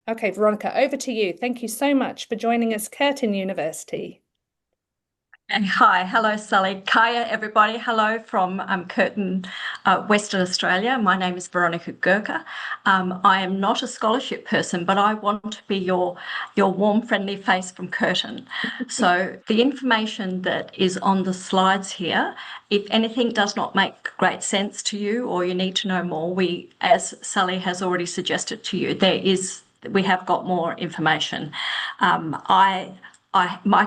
Okay, Veronica, over to you. Thank you so much for joining us, Curtin University. And hi, hello, Sally. Kaya, everybody. Hello from Curtin, Western Australia. My name is Veronica Gurka. I am not a scholarship person, but I want to be your warm, friendly face from Curtin. So the information that is on the slides here, if anything does not make great sense to you or you need to know more, as Sally has already suggested to you, we have got more information. My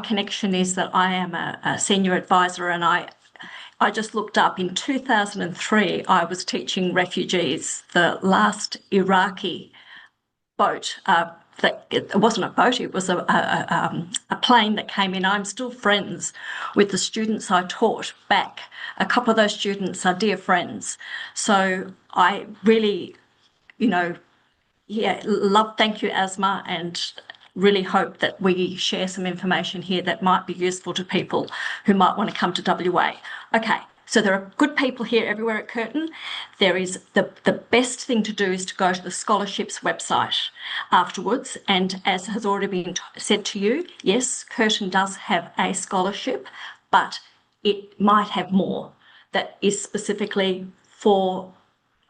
connection is that I am a senior advisor, and I just looked up in 2003, I was teaching refugees the last Iraqi boat. It wasn't a boat, it was a plane that came in. I'm still friends with the students I taught back. A couple of those students are dear friends. So I really, thank you, Asma, and really hope that we share some information here that might be useful to people who might want to come to WA. Okay, so there are good people here everywhere at Curtin. There is the best thing to do is to go to the scholarships website afterwards. And as has already been said to you, yes, Curtin does have a scholarship, but it might have more that is specifically for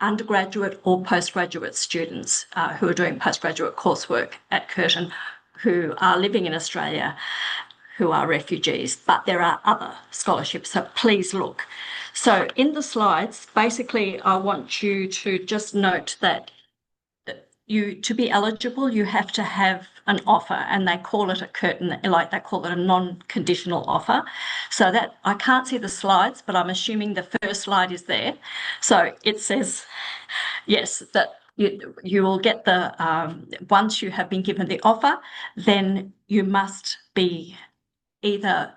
undergraduate or postgraduate students who are doing postgraduate coursework at Curtin who are living in Australia who are refugees, but there are other scholarships, so please look. So in the slides, basically, I want you to just note that to be eligible, you have to have an offer, and they call it a Curtin, like they call it a non-conditional offer. So that I can't see the slides, but I'm assuming the first slide is there. So it says, yes, that you will get once you have been given the offer, then you must be either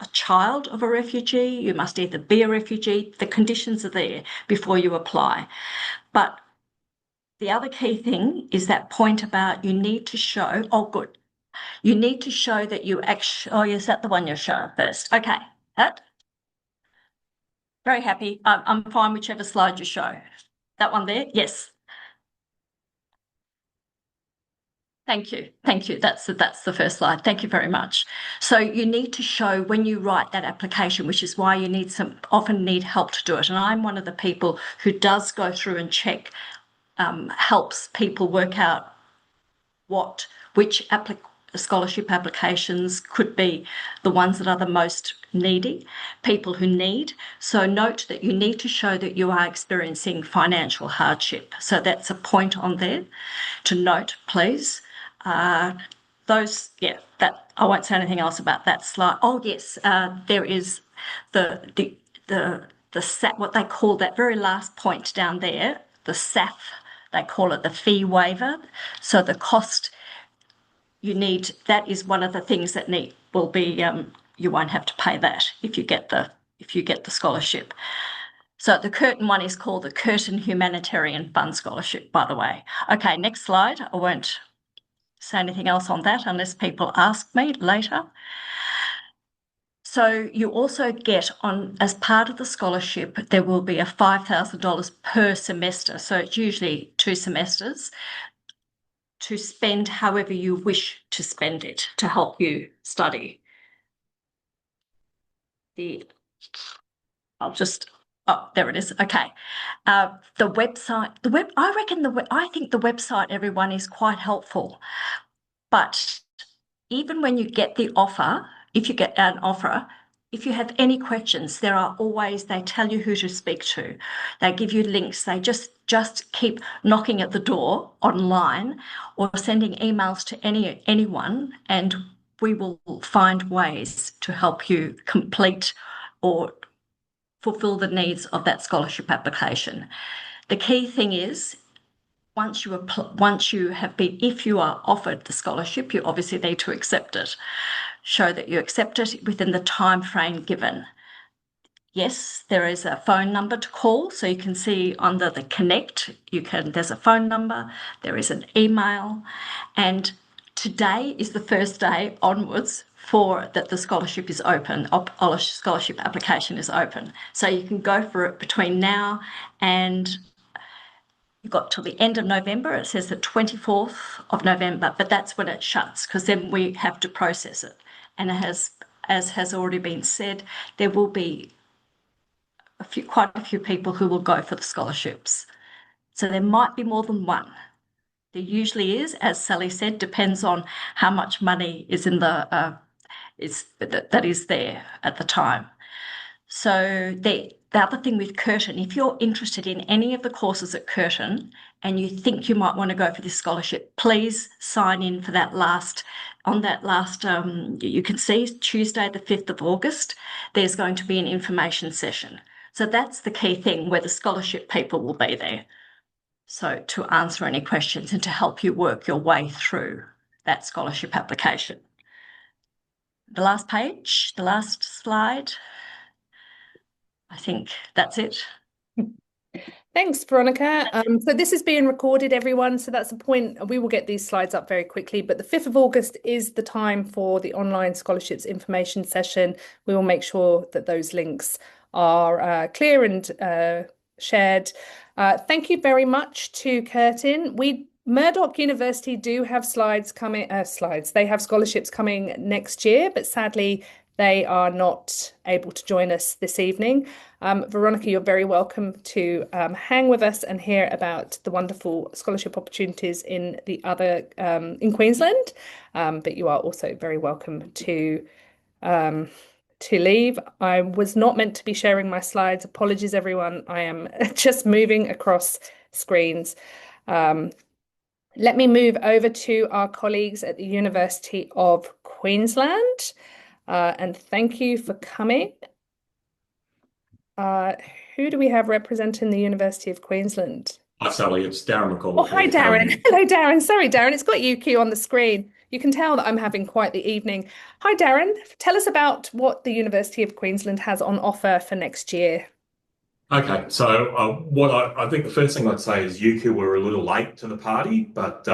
a child of a refugee, you must either be a refugee. The conditions are there before you apply. But the other key thing is that point about you need to show, oh, good. You need to show that you actually, oh, is that the one you're showing first? Okay, that. Very happy. I'm fine whichever slide you show. That one there? Yes. Thank you. Thank you. That's the first slide. Thank you very much. So you need to show when you write that application, which is why you often need help to do it. And I'm one of the people who does go through and check, helps people work out which scholarship applications could be the ones that are the most needy, people who need. So note that you need to show that you are experiencing financial hardship. So that's a point on there to note, please. That I won't say anything else about that slide. Oh yes, there is the what they call that very last point down there, the SAF. They call it the fee waiver. So the cost you need, that is one of the things that will be you won't have to pay that if you get the scholarship. So the Curtin one is called the Curtin Humanitarian Fund Scholarship, by the way. Okay, next slide. I won't say anything else on that unless people ask me later. So you also get as part of the scholarship, there will be a $5,000 per semester. So it's usually 2 semesters to spend however you wish to spend it to help you study. Oh, there it is. Okay. The website, I think the website, everyone, is quite helpful. But even when you get the offer, if you get an offer, if you have any questions, they tell you who to speak to. They give you links. They just keep knocking at the door online or sending emails to anyone, and we will find ways to help you complete or fulfill the needs of that scholarship application. The key thing is, if you are offered the scholarship, you obviously need to accept it. Show that you accept it within the time frame given. Yes, there is a phone number to call, so you can see under the connect, there's a phone number, there is an email, and today is the first day onwards that the scholarship is open, scholarship application is open. So you can go for it between now and you've got till the end of November. It says the 24th of November, but that's when it shuts, because then we have to process it. And as has already been said, there will be quite a few people who will go for the scholarships. So there might be more than one. There usually is, as Sally said, depends on how much money is in that is there at the time. So the other thing with Curtin, if you're interested in any of the courses at Curtin and you think you might want to go for this scholarship, please sign in for that last, you can see Tuesday, the 5th of August, there's going to be an information session. So that's the key thing, where the scholarship people will be there. So to answer any questions and to help you work your way through that scholarship application. The last page, the last slide. I think that's it. Thanks, Veronica. So this is being recorded, everyone. So that's the point. We will get these slides up very quickly, but the 5th of August is the time for the online scholarships information session. We will make sure that those links are clear and shared. Thank you very much to Curtin. Murdoch University do have they have scholarships coming next year, but sadly they are not able to join us this evening. Veronica, you're very welcome to hang with us and hear about the wonderful scholarship opportunities in Queensland. But you are also very welcome to leave. I was not meant to be sharing my slides. Apologies, everyone. I am just moving across screens. Let me move over to our colleagues at the University of Queensland. And thank you for coming. Who do we have representing the University of Queensland? Hi, Sally. It's Darren McCall. Oh, hi, Darren. Hello, Darren. Sorry, Darren. It's got UQ on the screen. You can tell that I'm having quite the evening. Hi, Darren. Tell us about what the University of Queensland has on offer for next year. Okay, so what I think the first thing I'd say is UQ were a little late to the party, but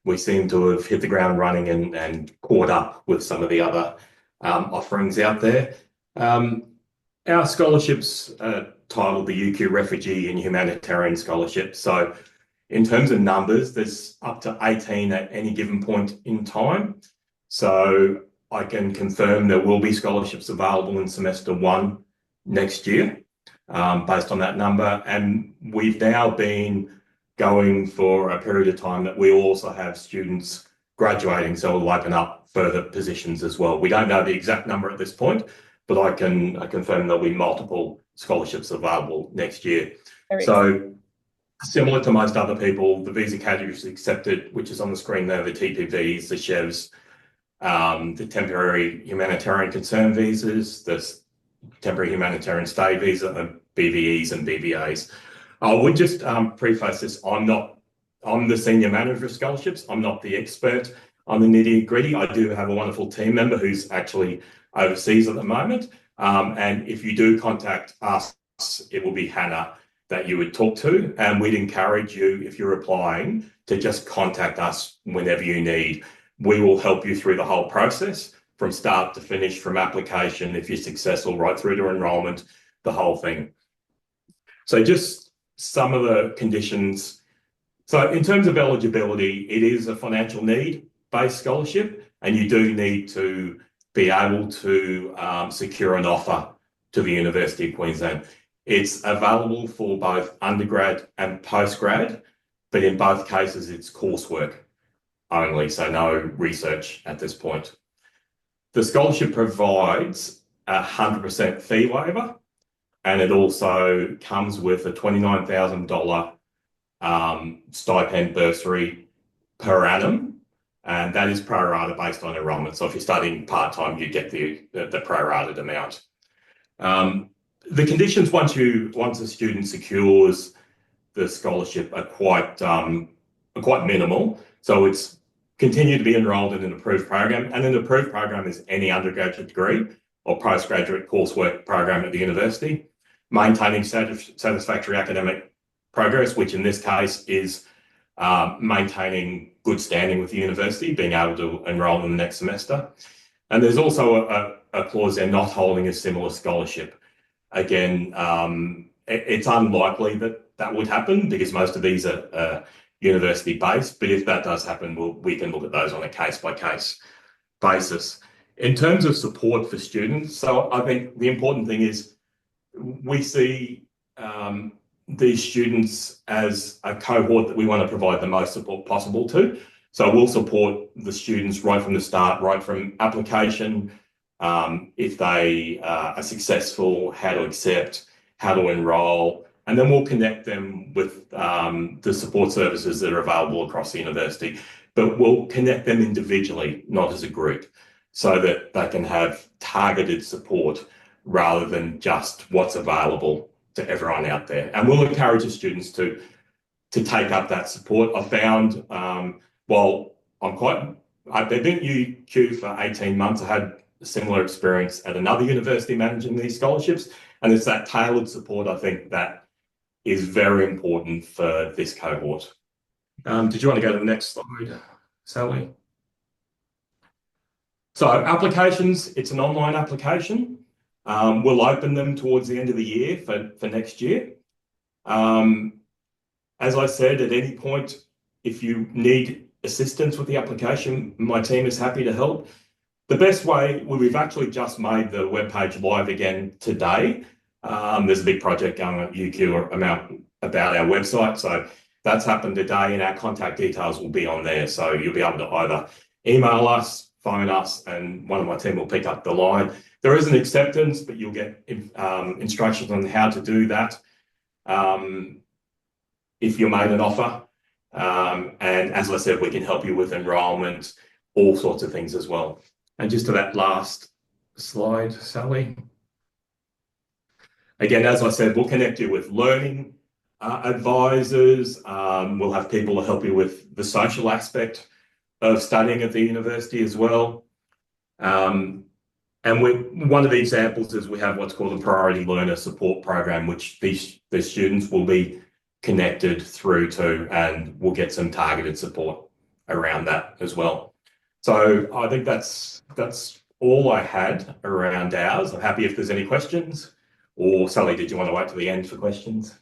we seem to have hit the ground running and caught up with some of the other offerings out there. Our scholarships are titled the UQ Refugee and Humanitarian Scholarship. So in terms of numbers, there's up to 18 at any given point in time. So I can confirm there will be scholarships available in semester 1 next year based on that number. And we've now been going for a period of time that we also have students graduating, so we'll open up further positions as well. We don't know the exact number at this point, but I confirm there'll be multiple scholarships available next year. So similar to most other people, the visa categories accepted, which is on the screen there, the TPVs, the CHEVs, the temporary humanitarian concern visas, the temporary humanitarian stay visa, and BVEs and BVAs. I would just preface this, I'm the senior manager of scholarships. I'm not the expert on the nitty gritty. I do have a wonderful team member who's actually overseas at the moment. And if you do contact us, it will be Hannah that you would talk to. And we'd encourage you, if you're applying, to just contact us whenever you need. We will help you through the whole process from start to finish, from application, if you're successful, right through to enrolment, the whole thing. So just some of the conditions. So in terms of eligibility, it is a financial need-based scholarship, and you do need to be able to secure an offer to the University of Queensland. It's available for both undergrad and postgrad, but in both cases, it's coursework only, so no research at this point. The scholarship provides a 100% fee waiver, and it also comes with a $29,000 stipend bursary per annum, and that is pro-rata based on enrolment. So if you're studying part-time, you get the pro-rated amount. The conditions once a student secures the scholarship are quite minimal. So it's continue to be enrolled in an approved program, and an approved program is any undergraduate degree or postgraduate coursework program at the university, maintaining satisfactory academic progress, which in this case is maintaining good standing with the university, being able to enrol in the next semester. And there's also a clause there, not holding a similar scholarship. Again, it's unlikely that that would happen because most of these are university based. But if that does happen, we can look at those on a case by case basis. In terms of support for students, so I think the important thing is we see these students as a cohort that we want to provide the most support possible to. So we'll support the students right from the start, right from application, if they are successful, how to accept, how to enrol, and then we'll connect them with the support services that are available across the university. But we'll connect them individually, not as a group, so that they can have targeted support rather than just what's available to everyone out there. And we'll encourage the students to take up that support. I found, while I've been at UQ for 18 months, I had a similar experience at another university managing these scholarships. And it's that tailored support, I think, that is very important for this cohort. Did you want to go to the next slide, Sally? So applications, it's an online application. We'll open them towards the end of the year for next year. As I said, at any point, if you need assistance with the application, my team is happy to help. The best way, we've actually just made the webpage live again today. There's a big project going on at UQ about our website. So that's happened today and our contact details will be on there. So you'll be able to either email us, phone us, and one of my team will pick up the line. There is an acceptance, but you'll get instructions on how to do that if you're made an offer. And as I said, we can help you with enrolment, all sorts of things as well. And just to that last slide, Sally. Again, as I said, we'll connect you with learning advisors. We'll have people to help you with the social aspect of studying at the university as well. And one of the examples is we have what's called a Priority Learner Support Program, which these students will be connected through to, and we'll get some targeted support around that as well. So I think that's all I had around ours. I'm happy if there's any questions. Or Sally, did you want to wait till the end for questions?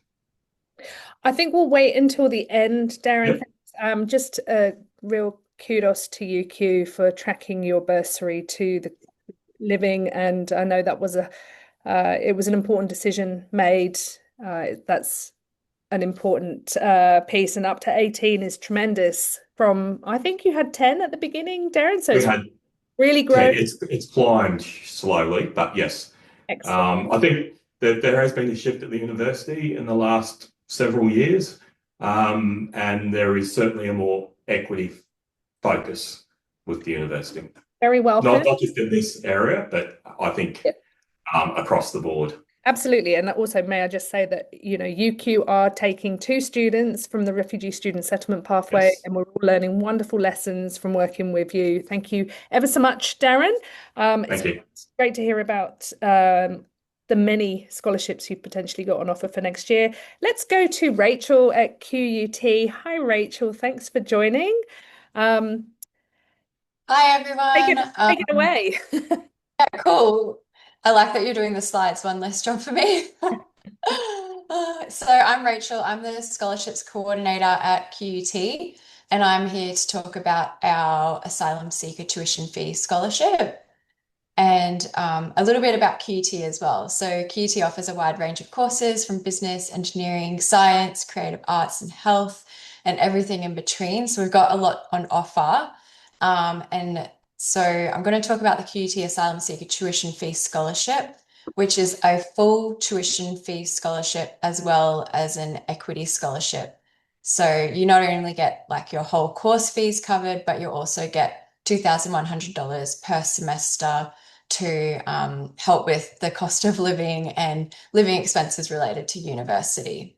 I think we'll wait until the end, Darren. Yep. Just a real kudos to UQ for tracking your bursary to the living, and I know that was it was an important decision made. That's an important piece, and up to 18 is tremendous. From, I think you had 10 at the beginning, Darren. So it's really grown. It's climbed slowly, but yes. Excellent. I think that there has been a shift at the university in the last several years, and there is certainly a more equity focus with the university. Very well. Not just in this area, but I think across the board. Absolutely. And also, may I just say that, UQ are taking 2 students from the refugee student settlement pathway, yes, and we're all learning wonderful lessons from working with you. Thank you ever so much, Darren. Thank you. It's great to hear about the many scholarships you've potentially got on offer for next year. Let's go to Rachel at QUT. Hi, Rachel. Thanks for joining. Hi, everyone. Take it away. Yeah, cool. I like that you're doing the slides, one less job for me. So I'm Rachel. I'm the scholarships coordinator at QUT, and I'm here to talk about our asylum seeker tuition fee scholarship and a little bit about QUT as well. So QUT offers a wide range of courses from business, engineering, science, creative arts, and health, and everything in between. So we've got a lot on offer. And so I'm going to talk about the QUT Asylum Seeker Tuition Fee Scholarship, which is a full tuition fee scholarship as well as an equity scholarship. So you not only get like your whole course fees covered, but you also get $2,100 per semester to help with the cost of living and living expenses related to university.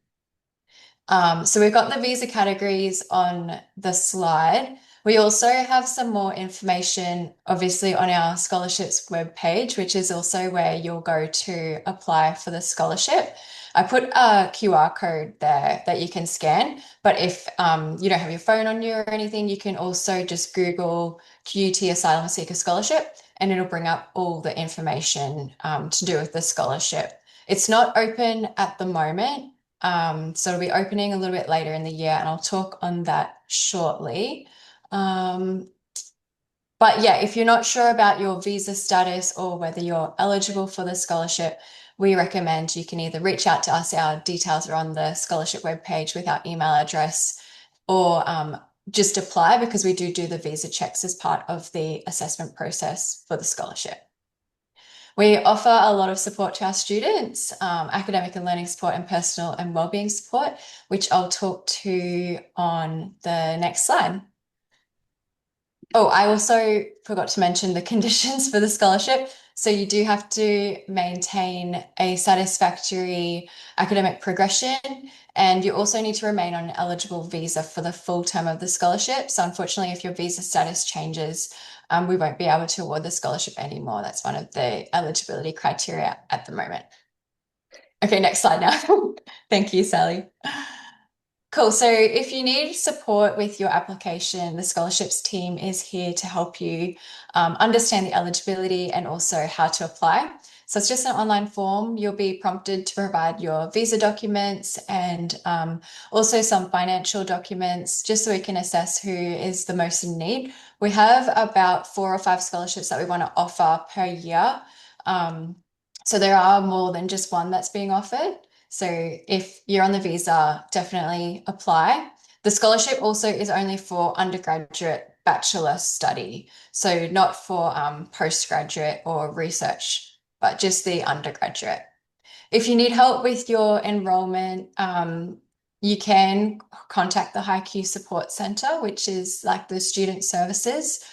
So we've got the visa categories on the slide. We also have some more information, obviously, on our scholarships webpage, which is also where you'll go to apply for the scholarship. I put a QR code there that you can scan, but if you don't have your phone on you or anything, you can also just Google QUT Asylum Seeker Scholarship, and it'll bring up all the information to do with the scholarship. It's not open at the moment. So it'll be opening a little bit later in the year, and I'll talk on that shortly. But yeah, if you're not sure about your visa status or whether you're eligible for the scholarship, we recommend you can either reach out to us. Our details are on the scholarship webpage with our email address, or just apply, because we do the visa checks as part of the assessment process for the scholarship. We offer a lot of support to our students, academic and learning support and personal and wellbeing support, which I'll talk to on the next slide. Oh, I also forgot to mention the conditions for the scholarship. So you do have to maintain a satisfactory academic progression, and you also need to remain on an eligible visa for the full term of the scholarship. So unfortunately, if your visa status changes, we won't be able to award the scholarship anymore. That's one of the eligibility criteria at the moment. Okay, next slide now. Thank you, Sally. Cool. So if you need support with your application, the scholarships team is here to help you understand the eligibility and also how to apply. So it's just an online form. You'll be prompted to provide your visa documents and also some financial documents, just so we can assess who is the most in need. We have about 4 or 5 scholarships that we want to offer per year. So there are more than just one that's being offered. So if you're on the visa, definitely apply. The scholarship also is only for undergraduate bachelor study, so not for postgraduate or research, but just the undergraduate. If you need help with your enrollment, you can contact the HiQ Support Centre, which is like the student services.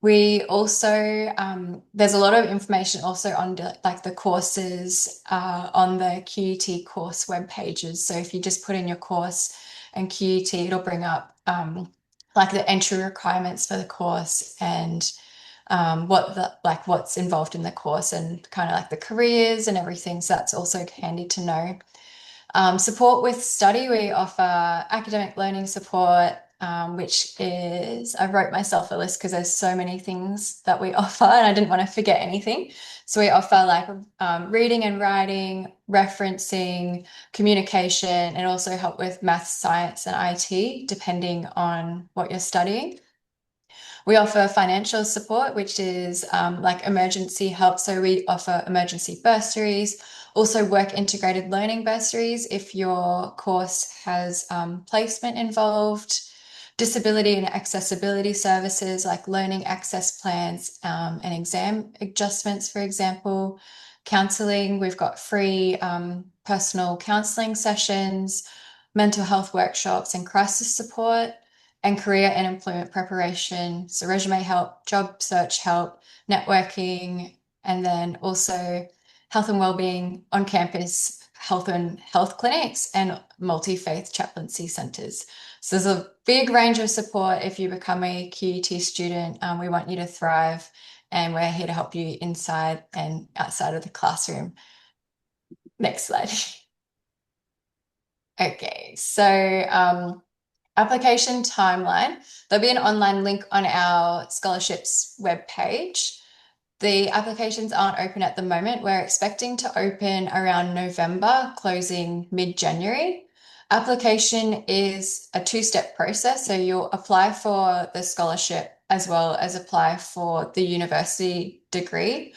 We also, there's a lot of information also on like the courses on the QUT course web pages. So if you just put in your course and QUT, it'll bring up like the entry requirements for the course and what's involved in the course and kind of like the careers and everything. So that's also handy to know. Support with study, we offer academic learning support, which is, I wrote myself a list because there's so many things that we offer and I didn't want to forget anything. So we offer like reading and writing, referencing, communication, and also help with math, science, and IT, depending on what you're studying. We offer financial support, which is like emergency help. So we offer emergency bursaries, also work integrated learning bursaries if your course has placement involved, disability and accessibility services like learning access plans and exam adjustments, for example. Counselling, we've got free personal counselling sessions, mental health workshops and crisis support, and career and employment preparation. So resume help, job search help, networking, and then also health and wellbeing on campus, health and health clinics, and multi-faith chaplaincy centres. So there's a big range of support if you become a QUT student. We want you to thrive, and we're here to help you inside and outside of the classroom. Next slide. Okay, so application timeline. There'll be an online link on our scholarships webpage. The applications aren't open at the moment. We're expecting to open around November, closing mid-January. Application is a 2-step process. So you'll apply for the scholarship as well as apply for the university degree.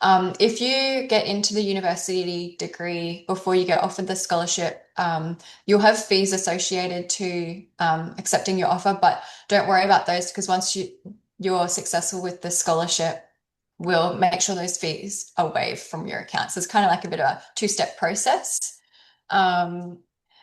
If you get into the university degree before you get offered the scholarship, you'll have fees associated to accepting your offer, but don't worry about those, because once you're successful with the scholarship, we'll make sure those fees are waived from your account. So it's kind of like a bit of a 2-step process.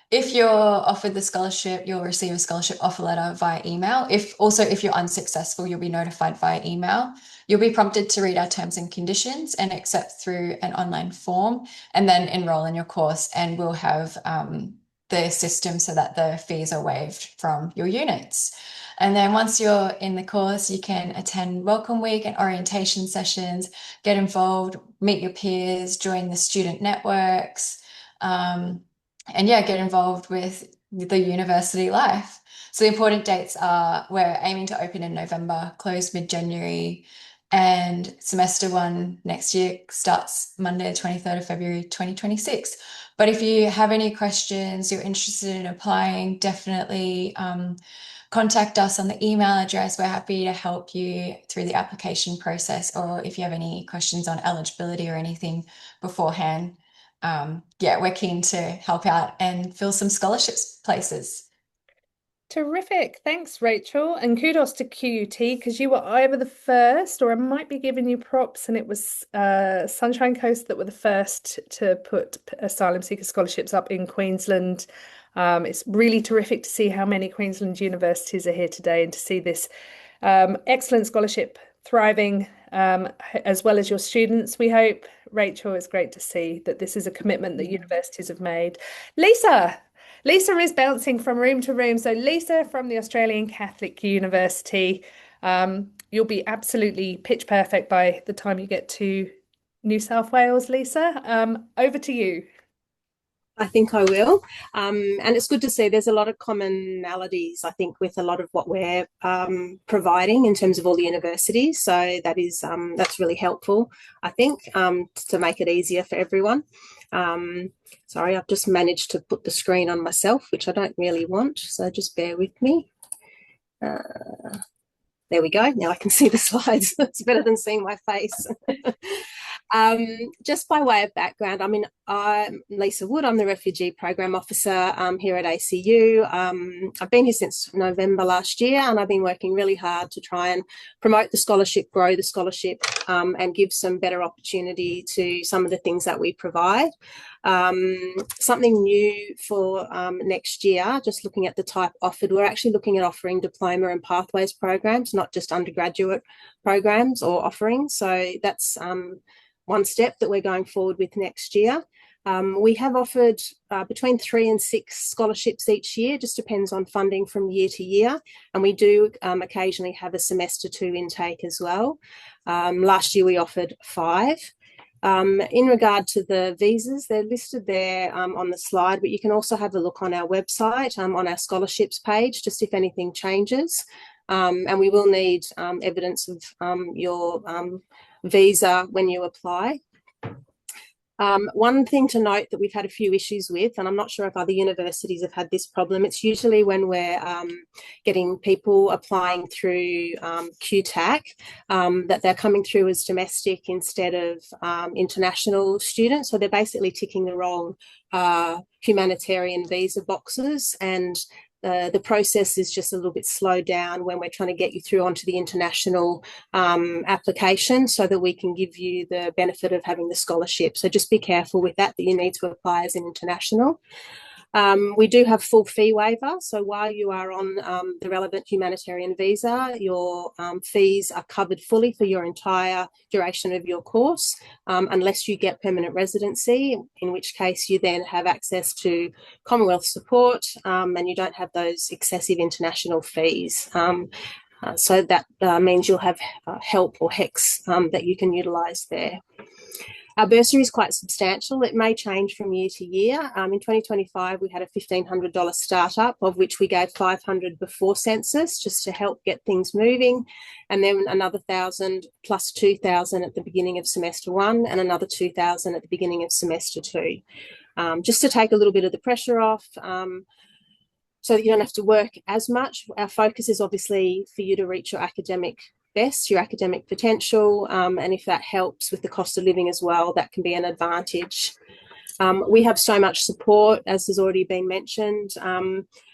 If you're offered the scholarship, you'll receive a scholarship offer letter via email. If you're unsuccessful, you'll be notified via email. You'll be prompted to read our terms and conditions and accept through an online form, and then enroll in your course, and we'll have the system so that the fees are waived from your units. And then once you're in the course, you can attend welcome week and orientation sessions, get involved, meet your peers, join the student networks, and yeah, get involved with the university life. So the important dates are, we're aiming to open in November, close mid-January, and semester 1 next year starts Monday, the 23rd of February, 2026. But if you have any questions, you're interested in applying, definitely contact us on the email address. We're happy to help you through the application process, or if you have any questions on eligibility or anything beforehand, yeah, we're keen to help out and fill some scholarships places. Terrific. Thanks, Rachel. And kudos to QUT, because you were either the first, or I might be giving you props, and it was Sunshine Coast that were the first to put asylum seeker scholarships up in Queensland. It's really terrific to see how many Queensland universities are here today, and to see this excellent scholarship thriving, as well as your students, we hope. Rachel, it's great to see that this is a commitment that universities have made. Lisa is bouncing from room to room. So Lisa from the Australian Catholic University, you'll be absolutely pitch perfect by the time you get to New South Wales, Lisa. Over to you. I think I will. And it's good to see there's a lot of commonalities, I think, with a lot of what we're providing in terms of all the universities. So that is that's really helpful, I think, to make it easier for everyone. Sorry, I've just managed to put the screen on myself, which I don't really want. So just bear with me. There we go. Now I can see the slides. It's better than seeing my face. Just by way of background, I mean, I'm Lisa Wood. I'm the Refugee Program Officer here at ACU. I've been here since November last year, and I've been working really hard to try and promote the scholarship, grow the scholarship, and give some better opportunity to some of the things that we provide. Something new for next year, just looking at the type offered, we're actually looking at offering diploma and pathways programs, not just undergraduate programs or offerings. So that's one step that we're going forward with next year. We have offered between 3 and 6 scholarships each year, just depends on funding from year to year. And we do occasionally have a semester 2 intake as well. Last year we offered 5. In regard to the visas, they're listed there on the slide, but you can also have a look on our website, on our scholarships page, just if anything changes. And we will need evidence of your visa when you apply. One thing to note that we've had a few issues with, and I'm not sure if other universities have had this problem, it's usually when we're getting people applying through QTAC, that they're coming through as domestic instead of international students. So they're basically ticking the wrong humanitarian visa boxes, and the process is just a little bit slowed down when we're trying to get you through onto the international application, so that we can give you the benefit of having the scholarship. So just be careful with that you need to apply as an international. We do have full fee waiver. So while you are on the relevant humanitarian visa, your fees are covered fully for your entire duration of your course, unless you get permanent residency, in which case you then have access to Commonwealth support, and you don't have those excessive international fees. So that means you'll have help or HECS that you can utilise there. Our bursary is quite substantial. It may change from year to year. In 2025, we had a $1,500 startup, of which we gave $500 before census, just to help get things moving, and then another $1,000 plus $2,000 at the beginning of semester 1, and another $2,000 at the beginning of semester 2, just to take a little bit of the pressure off, so that you don't have to work as much. Our focus is obviously for you to reach your academic best, your academic potential, and if that helps with the cost of living as well, that can be an advantage. We have so much support, as has already been mentioned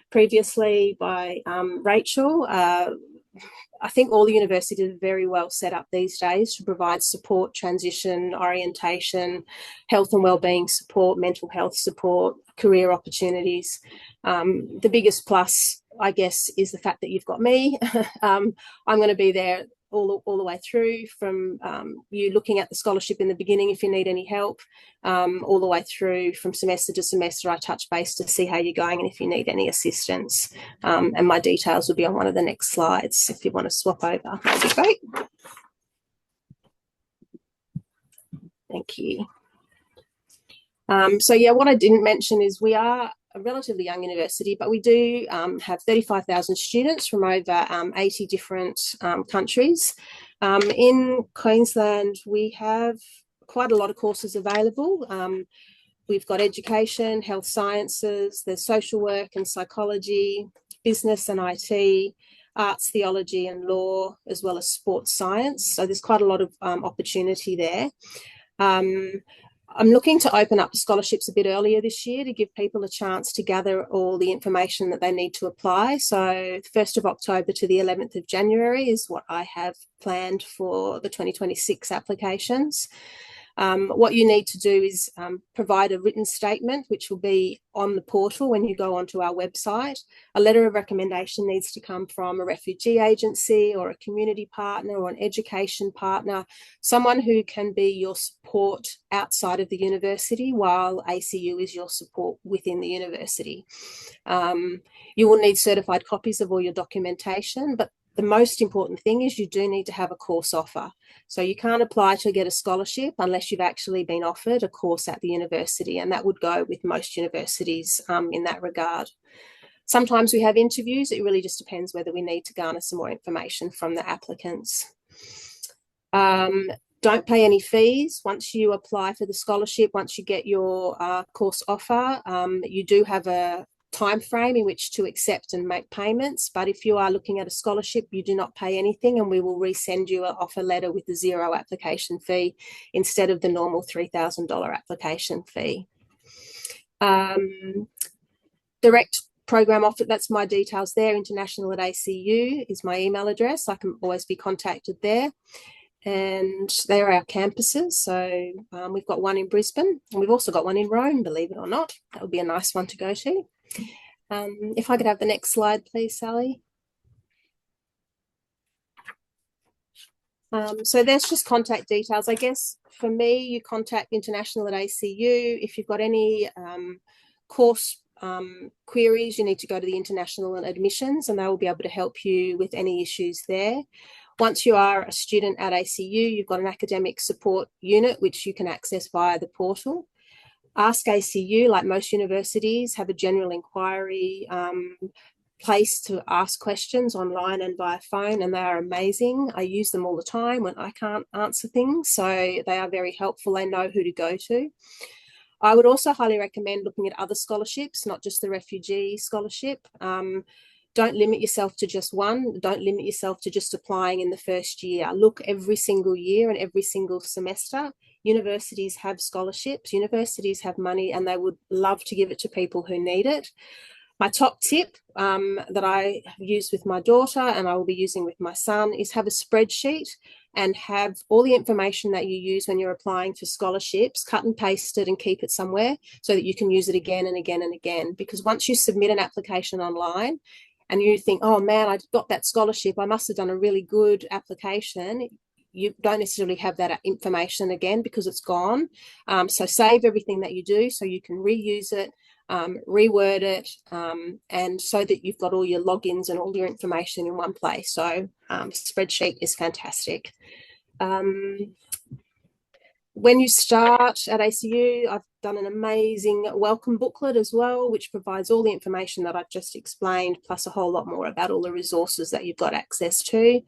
previously by Rachel. I think all the universities are very well set up these days to provide support, transition, orientation, health and wellbeing support, mental health support, career opportunities. The biggest plus, I guess, is the fact that you've got me. I'm going to be there all the way through, from you looking at the scholarship in the beginning if you need any help, all the way through from semester to semester. I touch base to see how you're going and if you need any assistance. And my details will be on one of the next slides if you want to swap over. That'd be great. Thank you. So yeah, what I didn't mention is we are a relatively young university, but we do have 35,000 students from over 80 different countries. In Queensland, we have quite a lot of courses available. We've got education, health sciences, there's social work and psychology, business and IT, arts, theology and law, as well as sports science. So there's quite a lot of opportunity there. I'm looking to open up the scholarships a bit earlier this year to give people a chance to gather all the information that they need to apply. So 1st of October to the 11th of January is what I have planned for the 2026 applications. What you need to do is provide a written statement, which will be on the portal when you go onto our website. A letter of recommendation needs to come from a refugee agency or a community partner or an education partner, someone who can be your support outside of the university while ACU is your support within the university. You will need certified copies of all your documentation, but the most important thing is you do need to have a course offer. So you can't apply to get a scholarship unless you've actually been offered a course at the university, and that would go with most universities in that regard. Sometimes we have interviews. It really just depends whether we need to garner some more information from the applicants. Don't pay any fees once you apply for the scholarship. Once you get your course offer, you do have a time frame in which to accept and make payments, but if you are looking at a scholarship, you do not pay anything, and we will resend you an offer letter with the 0 application fee instead of the normal $3,000 application fee. Direct program offer, that's my details there. international@acu is my email address. I can always be contacted there. And they are our campuses. So we've got one in Brisbane, and we've also got one in Rome, believe it or not. That would be a nice one to go to. If I could have the next slide, please, Sally. So there's just contact details. I guess for me, you contact international@acu. If you've got any course queries, you need to go to the international admissions, and they will be able to help you with any issues there. Once you are a student at ACU, you've got an academic support unit, which you can access via the portal. Ask ACU, like most universities, have a general inquiry place to ask questions online and via phone, and they are amazing. I use them all the time when I can't answer things, so they are very helpful. They know who to go to. I would also highly recommend looking at other scholarships, not just the refugee scholarship. Don't limit yourself to just one. Don't limit yourself to just applying in the first year. Look every single year and every single semester. Universities have scholarships, universities have money, and they would love to give it to people who need it. My top tip that I have used with my daughter and I will be using with my son is have a spreadsheet and have all the information that you use when you're applying for scholarships, cut and paste it and keep it somewhere so that you can use it again and again and again. Because once you submit an application online and you think, oh man, I got that scholarship, I must have done a really good application, you don't necessarily have that information again because it's gone. So save everything that you do so you can reuse it, reword it, and so that you've got all your logins and all your information in one place. So spreadsheet is fantastic. When you start at ACU, I've done an amazing welcome booklet as well, which provides all the information that I've just explained, plus a whole lot more about all the resources that you've got access to.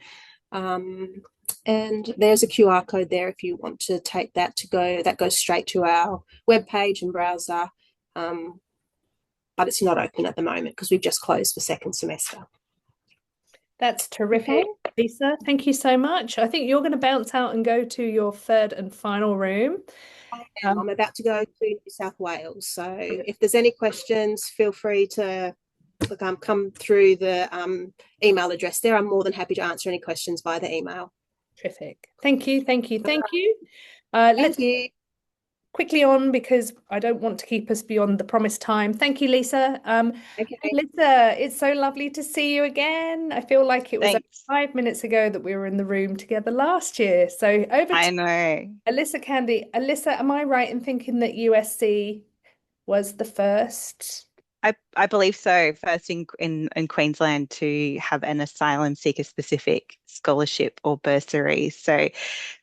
And there's a QR code there if you want to take that to go. That goes straight to our webpage and browser, but it's not open at the moment because we've just closed for second semester. That's terrific, Lisa. Thank you so much. I think you're going to bounce out and go to your third and final room. I'm about to go to New South Wales. So if there's any questions, feel free to come through the email address there. I'm more than happy to answer any questions via the email. Terrific. Thank you. Thank you. Thank you. Thank you. Quickly on because I don't want to keep us beyond the promised time. Thank you, Lisa. Okay. Lisa, it's so lovely to see you again. I feel like it was Thanks. 5 minutes ago that we were in the room together last year. So over I to know. Alyssa Candy. Alyssa, am I right in thinking that USC was the first? I believe so. First in Queensland to have an asylum seeker specific scholarship or bursary. So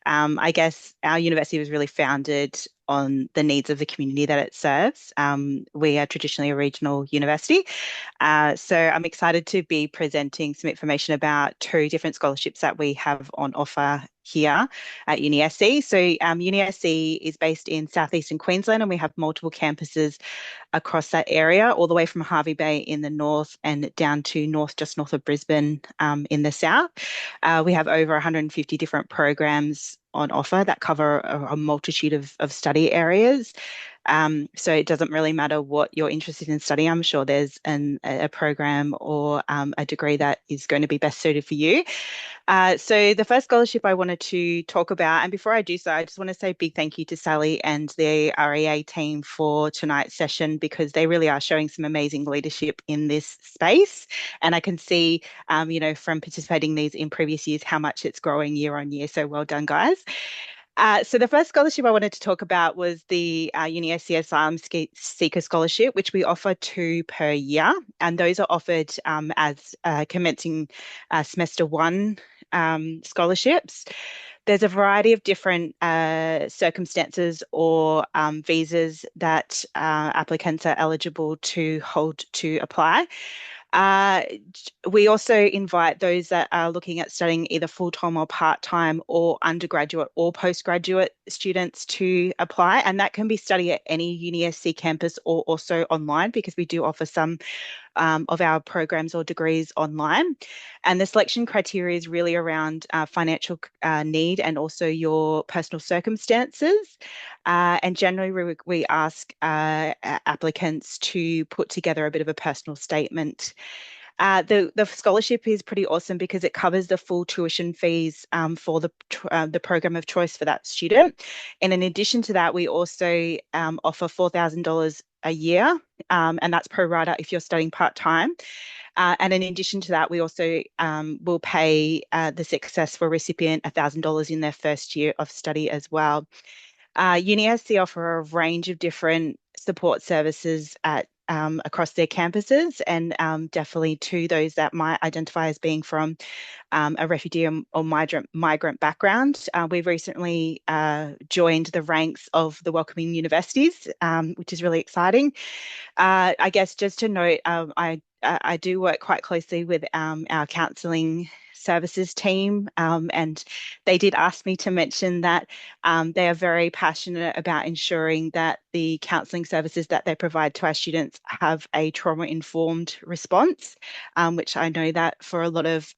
I guess our university was really founded on the needs of the community that it serves. We are traditionally a regional university. So I'm excited to be presenting some information about two different scholarships that we have on offer here at UniSC. So UniSC is based in southeastern Queensland, and we have multiple campuses across that area, all the way from Hervey Bay in the north and down to just north of Brisbane in the south. We have over 150 different programs on offer that cover a multitude of study areas. So it doesn't really matter what you're interested in studying. I'm sure there's a program or a degree that is going to be best suited for you. So the first scholarship I wanted to talk about, and before I do so, I just want to say a big thank you to Sally and the REA team for tonight's session, because they really are showing some amazing leadership in this space. And I can see, from participating in these in previous years, how much it's growing year on year. So well done, guys. So the first scholarship I wanted to talk about was the UniSC Asylum Seeker Scholarship, which we offer 2 per year. And those are offered as commencing semester 1 scholarships. There's a variety of different circumstances or visas that applicants are eligible to hold to apply. We also invite those that are looking at studying either full-time or part-time or undergraduate or postgraduate students to apply, and that can be studied at any UniSC campus or also online, because we do offer some of our programs or degrees online. And the selection criteria is really around financial need and also your personal circumstances. And generally, we ask applicants to put together a bit of a personal statement. The scholarship is pretty awesome because it covers the full tuition fees for the program of choice for that student. And in addition to that, we also offer $4,000 a year, and that's pro rata if you're studying part-time. And in addition to that, we also will pay the successful recipient $1,000 in their first year of study as well. UniSC offer a range of different support services across their campuses, and definitely to those that might identify as being from a refugee or migrant background. We've recently joined the ranks of the welcoming universities, which is really exciting. I guess just to note, I do work quite closely with our counselling services team, and they did ask me to mention that they are very passionate about ensuring that the counselling services that they provide to our students have a trauma-informed response, which I know that for a lot of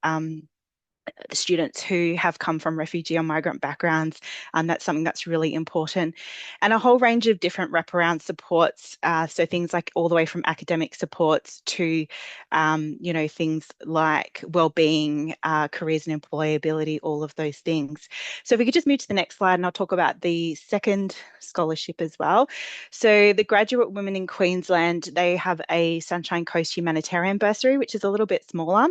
students who have come from refugee or migrant backgrounds, that's something that's really important. And a whole range of different wraparound supports, so things like all the way from academic supports to things like wellbeing, careers and employability, all of those things. So if we could just move to the next slide, and I'll talk about the second scholarship as well. So the Graduate Women in Queensland, they have a Sunshine Coast Humanitarian Bursary, which is a little bit smaller.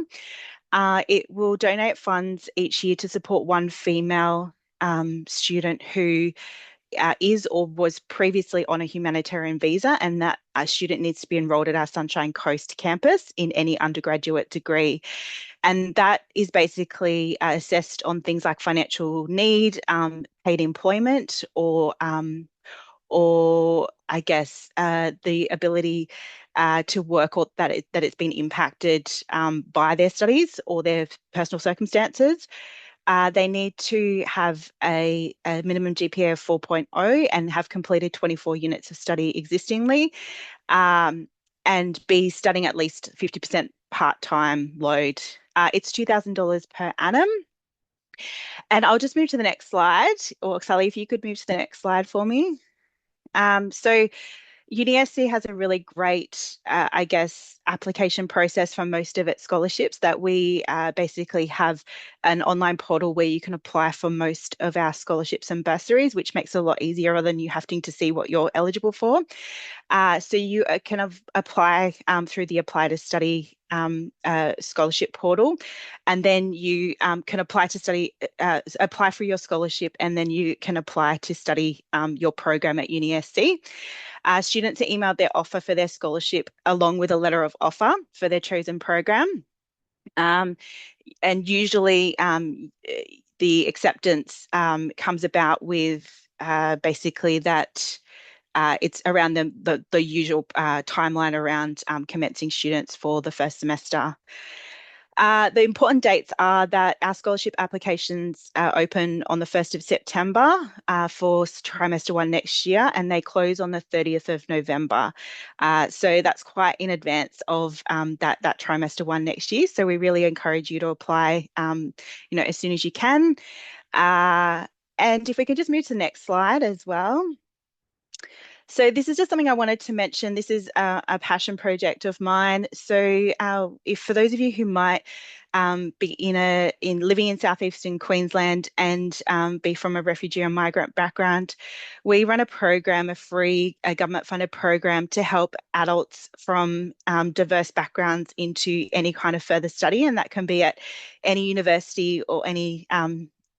It will donate funds each year to support one female student who is or was previously on a humanitarian visa, and that student needs to be enrolled at our Sunshine Coast campus in any undergraduate degree. And that is basically assessed on things like financial need, paid employment, or I guess the ability to work, or that it's been impacted by their studies or their personal circumstances. They need to have a minimum GPA of 4.0 and have completed 24 units of study existingly, and be studying at least 50% part-time load. It's $2,000 per annum. And I'll just move to the next slide, or Sally, if you could move to the next slide for me. So UniSC has a really great, application process for most of its scholarships, that we basically have an online portal where you can apply for most of our scholarships and bursaries, which makes it a lot easier rather than you having to see what you're eligible for. So you can apply through the Apply to Study scholarship portal, and then you can apply for your scholarship, and then you can apply to study your program at UniSC. Students are emailed their offer for their scholarship along with a letter of offer for their chosen program. And usually the acceptance comes about with basically that it's around the usual timeline around commencing students for the first semester. The important dates are that our scholarship applications open on the 1st of September for trimester 1 next year, and they close on the 30th of November. So that's quite in advance of that trimester 1 next year. So we really encourage you to apply, as soon as you can. And if we could just move to the next slide as well. So this is just something I wanted to mention. This is a passion project of mine. So if for those of you who might be living in southeastern Queensland and be from a refugee or migrant background, we run a program, a free government-funded program to help adults from diverse backgrounds into any kind of further study, and that can be at any university or any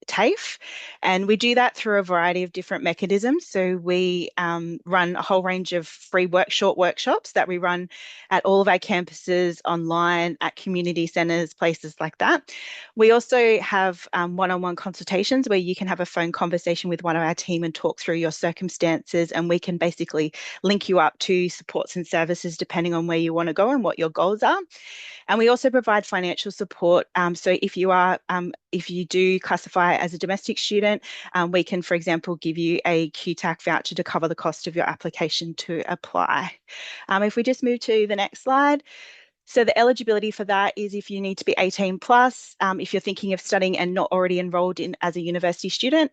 TAFE, and we do that through a variety of different mechanisms. So we run a whole range of free short workshops that we run at all of our campuses, online, at community centres, places like that. We also have one-on-one consultations where you can have a phone conversation with one of our team and talk through your circumstances, and we can basically link you up to supports and services depending on where you want to go and what your goals are. And we also provide financial support. So if you do classify as a domestic student, we can, for example, give you a QTAC voucher to cover the cost of your application to apply. If we just move to the next slide. So the eligibility for that is if you need to be 18 plus, if you're thinking of studying and not already enrolled in as a university student,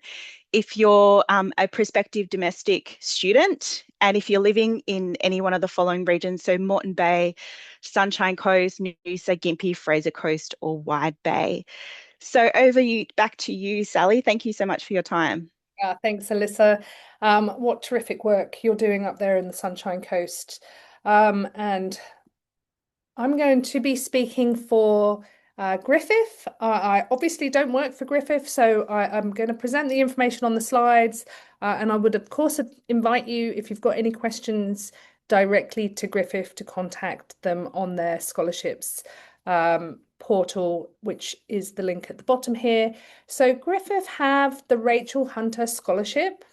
if you're a prospective domestic student, and if you're living in any one of the following regions, so Moreton Bay, Sunshine Coast, Noosa, Gympie, Fraser Coast, or Wide Bay. So back to you, Sally. Thank you so much for your time. Yeah, thanks, Alyssa. What terrific work you're doing up there in the Sunshine Coast. And I'm going to be speaking for Griffith. I obviously don't work for Griffith, so I'm going to present the information on the slides. And I would, of course, invite you, if you've got any questions, directly to Griffith to contact them on their scholarships portal, which is the link at the bottom here. So Griffith have the Rachel Hunter Scholarship.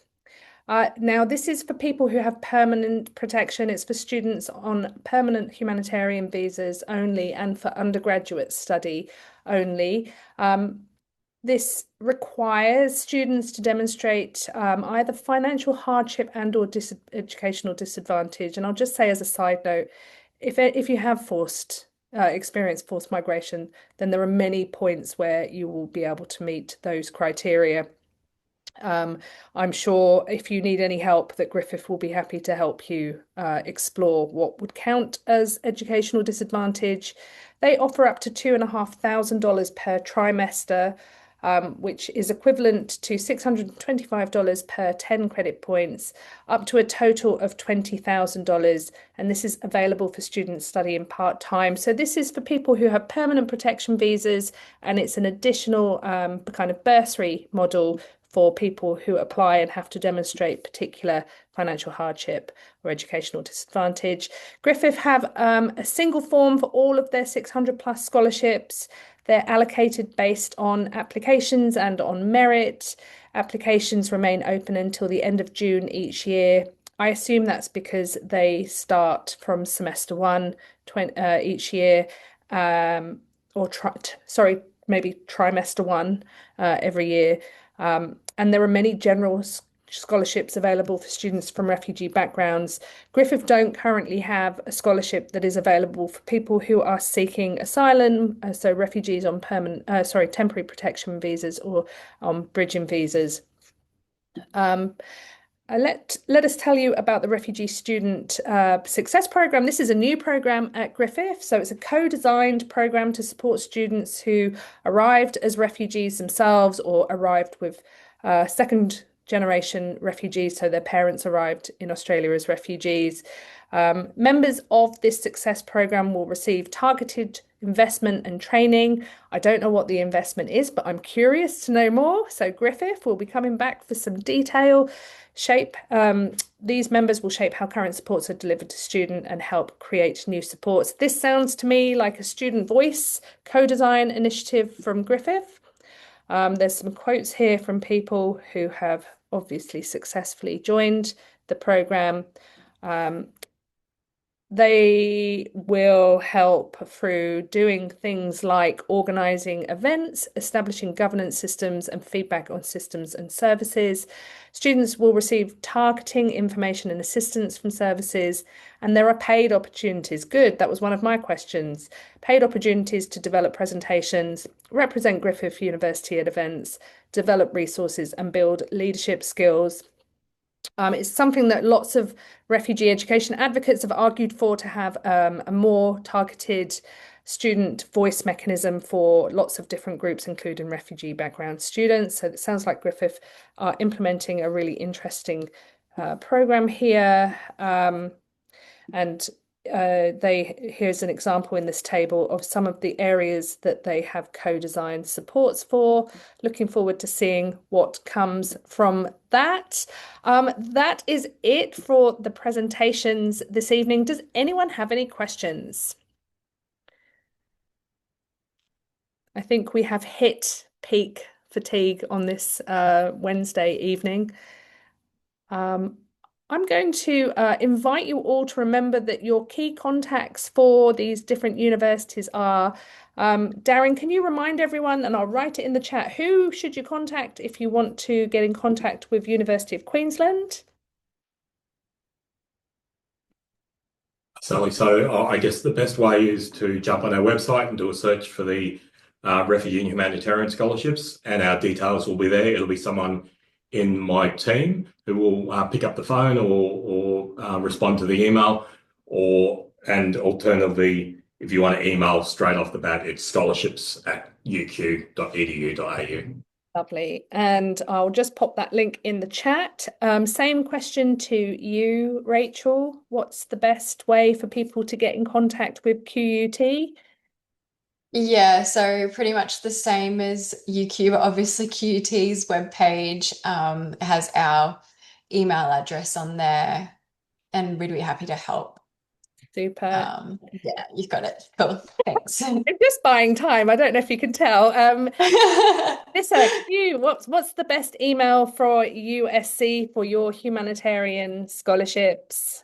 Now, this is for people who have permanent protection. It's for students on permanent humanitarian visas only and for undergraduate study only. This requires students to demonstrate either financial hardship and or educational disadvantage. And I'll just say as a side note, if you have experienced forced migration, then there are many points where you will be able to meet those criteria. I'm sure if you need any help that Griffith will be happy to help you explore what would count as educational disadvantage. They offer up to $2,500 per trimester, which is equivalent to $625 per 10 credit points, up to a total of $20,000. And this is available for students studying part-time. So this is for people who have permanent protection visas, and it's an additional kind of bursary model for people who apply and have to demonstrate particular financial hardship or educational disadvantage. Griffith have a single form for all of their 600 plus scholarships. They're allocated based on applications and on merit. Applications remain open until the end of June each year. I assume that's because they start from semester 1 each year, maybe trimester 1 every year. And there are many general scholarships available for students from refugee backgrounds. Griffith don't currently have a scholarship that is available for people who are seeking asylum, so refugees on temporary protection visas or on bridging visas. Let us tell you about the Refugee Student Success Programme. This is a new programme at Griffith, so it's a co-designed programme to support students who arrived as refugees themselves or arrived with second generation refugees, so their parents arrived in Australia as refugees. Members of this success programme will receive targeted investment and training. I don't know what the investment is, but I'm curious to know more. So Griffith will be coming back for some detail. These members will shape how current supports are delivered to students and help create new supports. This sounds to me like a student voice co-design initiative from Griffith. There's some quotes here from people who have obviously successfully joined the program. They will help through doing things like organising events, establishing governance systems and feedback on systems and services. Students will receive targeting information and assistance from services, and there are paid opportunities. Good, that was one of my questions. Paid opportunities to develop presentations, represent Griffith University at events, develop resources and build leadership skills. It's something that lots of refugee education advocates have argued for, to have a more targeted student voice mechanism for lots of different groups, including refugee background students. So it sounds like Griffith are implementing a really interesting program here. And here's an example in this table of some of the areas that they have co-designed supports for. Looking forward to seeing what comes from that. That is it for the presentations this evening. Does anyone have any questions? I think we have hit peak fatigue on this Wednesday evening. I'm going to invite you all to remember that your key contacts for these different universities are, Darren, can you remind everyone, and I'll write it in the chat, who should you contact if you want to get in contact with University of Queensland? Sally, so I guess the best way is to jump on our website and do a search for the Refugee and Humanitarian Scholarships, and our details will be there. It'll be someone in my team who will pick up the phone or respond to the email, and alternatively, if you want to email straight off the bat, it's scholarships@uq.edu.au. Lovely. And I'll just pop that link in the chat. Same question to you, Rachel. What's the best way for people to get in contact with QUT? Yeah, so pretty much the same as UQ, but obviously QUT's webpage has our email address on there, and we'd be happy to help. Super. Yeah, you've got it. Cool. Thanks. I'm just buying time. I don't know if you can tell. Lisa, what's the best email for USC for your humanitarian scholarships?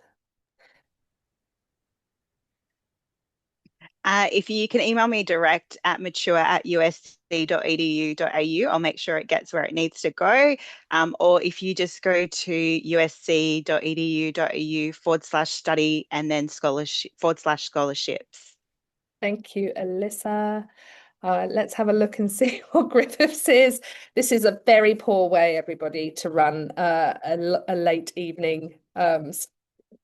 If you can email me direct at mature@usc.edu.au, I'll make sure it gets where it needs to go. Or if you just go to usc.edu.au/study and then /scholarships. Thank you, Alyssa. Let's have a look and see what Griffiths is. This is a very poor way, everybody, to run a late evening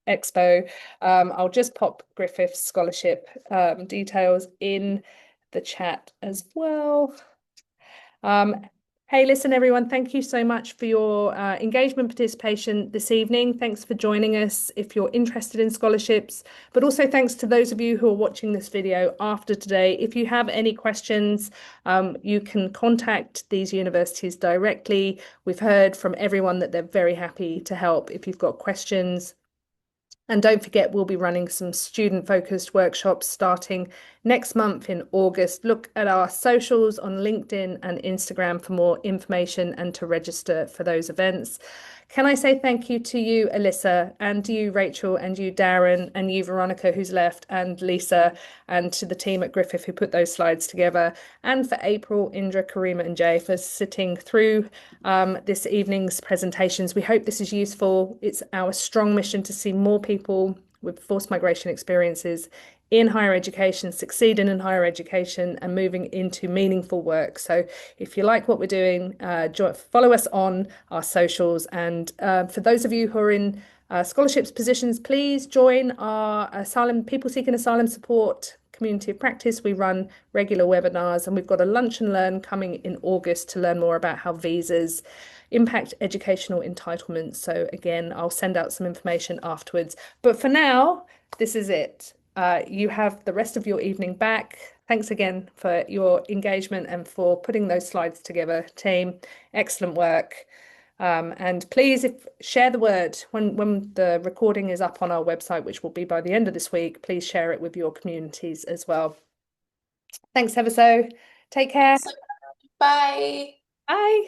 expo. I'll just pop Griffith's scholarship details in the chat as well. Hey, listen, everyone, thank you so much for your engagement participation this evening. Thanks for joining us if you're interested in scholarships, but also thanks to those of you who are watching this video after today. If you have any questions, you can contact these universities directly. We've heard from everyone that they're very happy to help if you've got questions. And don't forget, we'll be running some student-focused workshops starting next month in August. Look at our socials on LinkedIn and Instagram for more information and to register for those events. Can I say thank you to you, Alyssa, and you, Rachel, and you, Darren, and you, Veronica, who's left, and Lisa, and to the team at Griffith who put those slides together, and for April, Indra, Karima, and Jay for sitting through this evening's presentations. We hope this is useful. It's our strong mission to see more people with forced migration experiences in higher education, succeeding in higher education and moving into meaningful work. So if you like what we're doing, follow us on our socials. And for those of you who are in scholarships positions, please join our people seeking asylum support community of practice. We run regular webinars, and we've got a lunch and learn coming in August to learn more about how visas impact educational entitlements. So again, I'll send out some information afterwards. But for now, this is it. You have the rest of your evening back. Thanks again for your engagement and for putting those slides together, team. Excellent work. And please, share the word when the recording is up on our website, which will be by the end of this week. Please share it with your communities as well. Thanks ever so. Take care. Bye. Bye.